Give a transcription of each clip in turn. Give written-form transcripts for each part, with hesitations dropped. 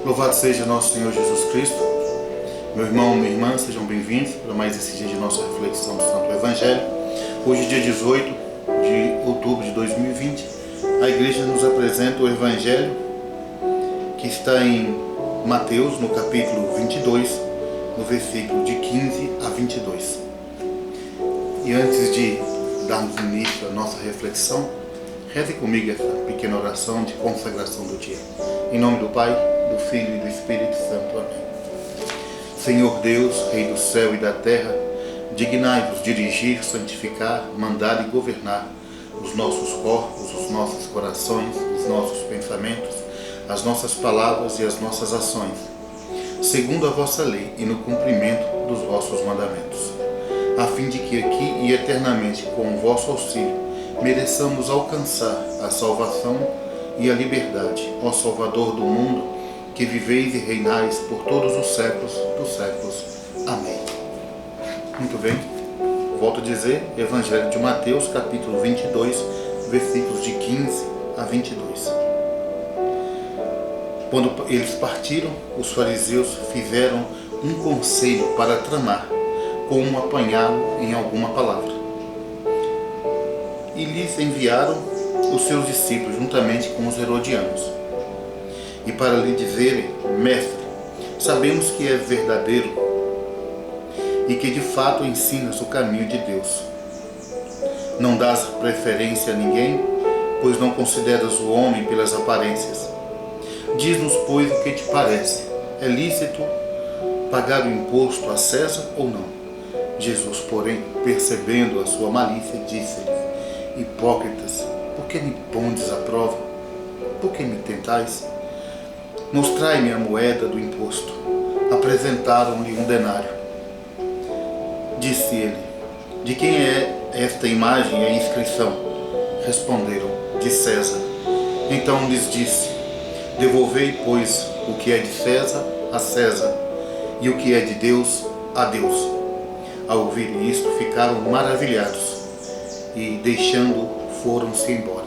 Louvado seja nosso Senhor Jesus Cristo. Meu irmão, minha irmã, sejam bem-vindos para mais esse dia de nossa reflexão do Santo Evangelho. Hoje, dia 18 de outubro de 2020, a igreja nos apresenta o Evangelho que está em Mateus, no capítulo 22, no versículo de 15 a 22. E antes de darmos início à nossa reflexão, reze comigo essa pequena oração de consagração do dia. Em nome do Pai, do Filho e do Espírito Santo. Amém. Senhor Deus, Rei do céu e da terra, dignai-vos dirigir, santificar, mandar e governar os nossos corpos, os nossos corações, os nossos pensamentos, as nossas palavras e as nossas ações, segundo a vossa lei e no cumprimento dos vossos mandamentos, a fim de que aqui e eternamente, com o vosso auxílio, mereçamos alcançar a salvação e a liberdade, ó Salvador do mundo, que viveis e reinais por todos os séculos dos séculos. Amém. Muito bem, volto a dizer, Evangelho de Mateus, capítulo 22, versículos de 15 a 22. Quando eles partiram, os fariseus fizeram um conselho para tramar como apanhá-lo em alguma palavra. E lhes enviaram os seus discípulos juntamente com os herodianos. E para lhe dizerem: Mestre, sabemos que és verdadeiro e que de fato ensinas o caminho de Deus. Não dás preferência a ninguém, pois não consideras o homem pelas aparências. Diz-nos, pois, o que te parece. É lícito pagar o imposto a César ou não? Jesus, porém, percebendo a sua malícia, disse-lhes: Hipócritas, por que me pondes à prova? Por que me tentais? Mostrai-me a moeda do imposto. Apresentaram-lhe um denário. Disse ele: De quem é esta imagem e a inscrição? Responderam: De César. Então lhes disse: Devolvei, pois, o que é de César a César, e o que é de Deus a Deus. Ao ouvirem isto, ficaram maravilhados e, deixando, foram-se embora.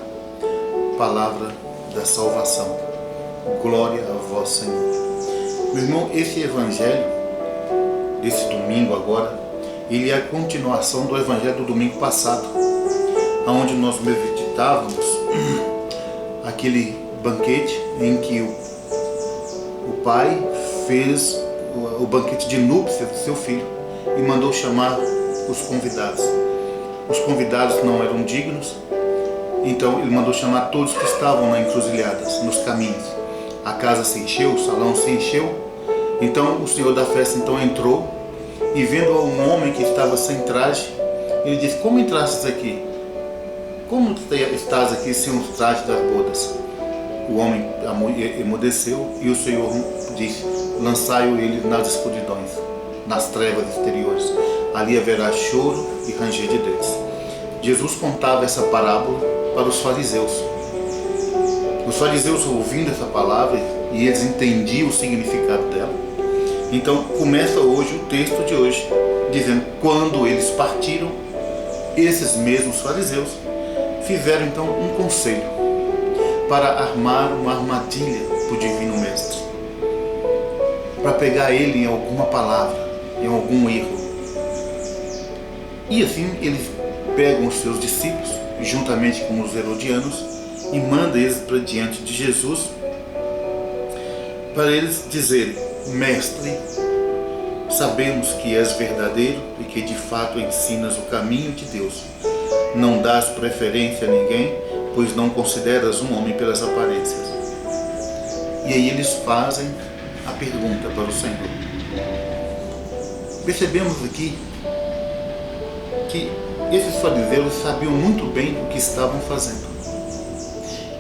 Palavra da salvação. Glória a vós, Senhor. Meu irmão, esse evangelho desse domingo agora, ele é a continuação do evangelho do domingo passado, onde nós meditávamos aquele banquete em que o pai fez o banquete de núpcias do seu filho e mandou chamar os convidados. Os convidados não eram dignos, então ele mandou chamar todos que estavam na encruzilhadas, nos caminhos. A casa se encheu, o salão se encheu. Então o senhor da festa entrou e, vendo um homem que estava sem traje, ele disse: Como entrastes aqui? Como estás aqui sem os trajes das bodas? O homem emudeceu e o Senhor disse: Lançai-o ele nas escuridões, nas trevas exteriores. Ali haverá choro e ranger de dentes. Jesus contava essa parábola para os fariseus. Os fariseus, ouvindo essa palavra, e eles entendiam o significado dela. Então começa hoje o texto de hoje, dizendo: quando eles partiram, esses mesmos fariseus fizeram então um conselho para armar uma armadilha para o divino mestre, para pegar ele em alguma palavra, em algum erro. E assim eles pegam os seus discípulos, juntamente com os herodianos, e manda eles para diante de Jesus, para eles dizerem: Mestre, sabemos que és verdadeiro e que de fato ensinas o caminho de Deus. Não dás preferência a ninguém, pois não consideras um homem pelas aparências. E aí eles fazem a pergunta para o Senhor. Percebemos aqui que esses fariseus sabiam muito bem o que estavam fazendo.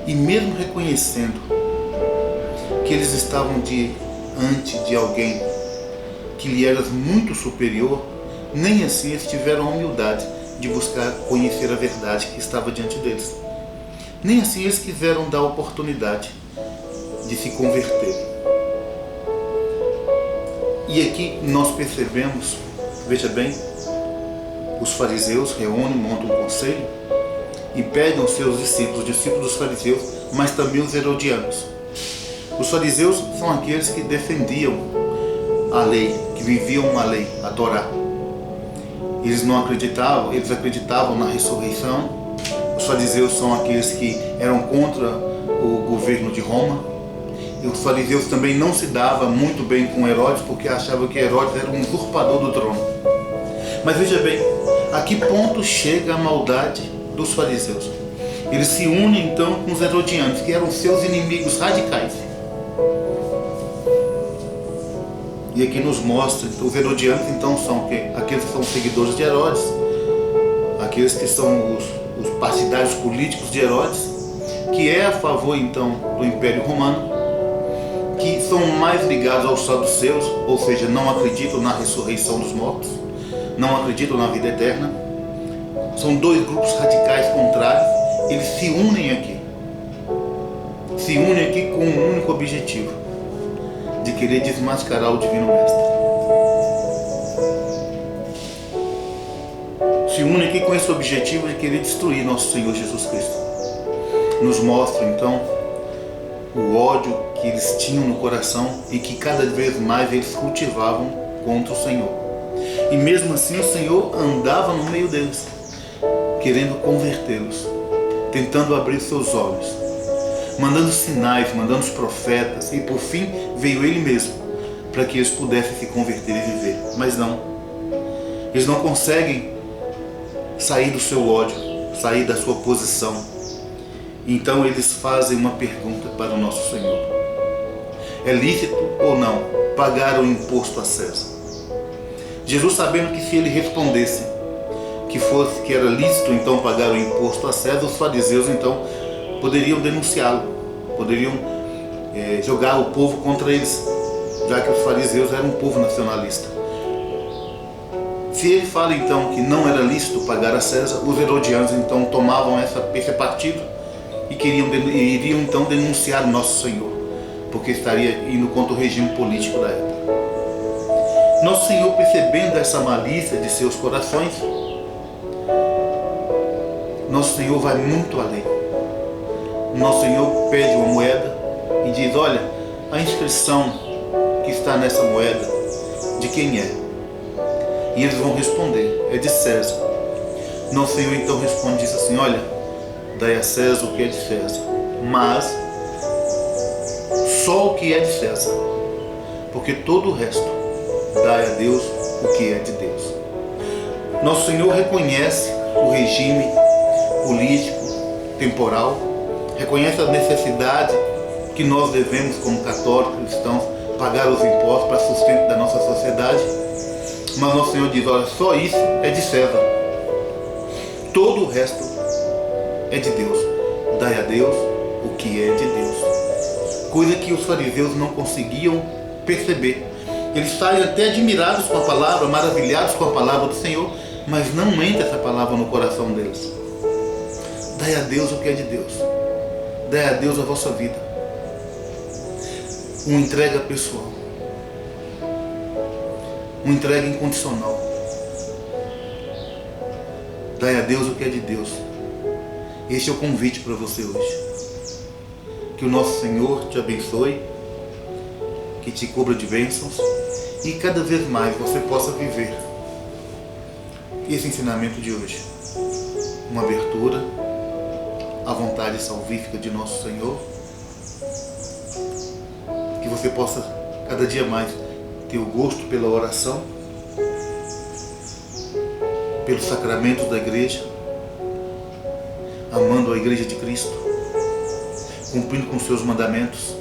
E mesmo reconhecendo que eles estavam diante de alguém que lhe era muito superior, nem assim eles tiveram a humildade de buscar conhecer a verdade que estava diante deles. Nem assim eles quiseram dar a oportunidade de se converter. E aqui nós percebemos, veja bem, os fariseus reúnem, montam um conselho e pegam seus discípulos dos fariseus, mas também os herodianos. Os fariseus são aqueles que defendiam a lei, que viviam a lei, a Torá. Eles acreditavam na ressurreição. Os fariseus são aqueles que eram contra o governo de Roma. E os fariseus também não se davam muito bem com Herodes, porque achavam que Herodes era um usurpador do trono. Mas veja bem, a que ponto chega a maldade dos fariseus? Eles se unem então com os herodianos, que eram seus inimigos radicais. E aqui nos mostra, os herodianos então são aqueles que são seguidores de Herodes, aqueles que são os partidários políticos de Herodes, que é a favor então do Império Romano, que são mais ligados aos saduceus, ou seja, não acreditam na ressurreição dos mortos, não acreditam na vida eterna. São dois grupos radicais contrários. Eles se unem aqui com um único objetivo: de querer desmascarar o Divino Mestre. Se unem aqui com esse objetivo de querer destruir nosso Senhor Jesus Cristo. Nos mostra então o ódio que eles tinham no coração e que cada vez mais eles cultivavam contra o Senhor. E mesmo assim o Senhor andava no meio deles, querendo convertê-los, tentando abrir seus olhos, mandando sinais, mandando os profetas, e por fim veio Ele mesmo, para que eles pudessem se converter e viver. Mas não, eles não conseguem sair do seu ódio, sair da sua posição. Então eles fazem uma pergunta para o nosso Senhor: é lícito ou não pagar o imposto a César? Jesus, sabendo que se ele respondesse que era lícito então pagar o imposto a César, os fariseus então poderiam denunciá-lo, poderiam jogar o povo contra eles, já que os fariseus eram um povo nacionalista. Se ele fala então que não era lícito pagar a César, os herodianos então tomavam esse partido e iriam então denunciar o nosso Senhor, porque estaria indo contra o regime político da época. Nosso Senhor, percebendo essa malícia de seus corações, nosso Senhor vai muito além. Nosso Senhor pede uma moeda e diz: olha, a inscrição que está nessa moeda, de quem é? E eles vão responder: é de César. Nosso Senhor então responde e diz assim: olha, dai a César o que é de César, mas só o que é de César, porque todo o resto dai a Deus o que é de Deus. Nosso Senhor reconhece o regime político, temporal, reconhece a necessidade que nós devemos, como católicos cristãos, pagar os impostos para sustento da nossa sociedade. Mas nosso Senhor diz: olha, só isso é de César, todo o resto é de Deus. Dai a Deus o que é de Deus. Coisa que os fariseus não conseguiam perceber. Eles saem até admirados com a palavra, maravilhados com a palavra do Senhor, mas não entra essa palavra no coração deles. Dai a Deus o que é de Deus. Dai a Deus a vossa vida. Uma entrega pessoal. Uma entrega incondicional. Dai a Deus o que é de Deus. Este é o convite para você hoje. Que o nosso Senhor te abençoe, que te cubra de bênçãos e cada vez mais você possa viver esse ensinamento de hoje. Uma abertura à vontade salvífica de nosso Senhor. Que você possa cada dia mais ter o gosto pela oração, pelos sacramentos da igreja, amando a igreja de Cristo, cumprindo com seus mandamentos,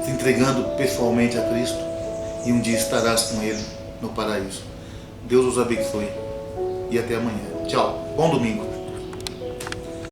se entregando pessoalmente a Cristo, e um dia estarás com Ele no paraíso. Deus os abençoe e até amanhã. Tchau. Bom domingo.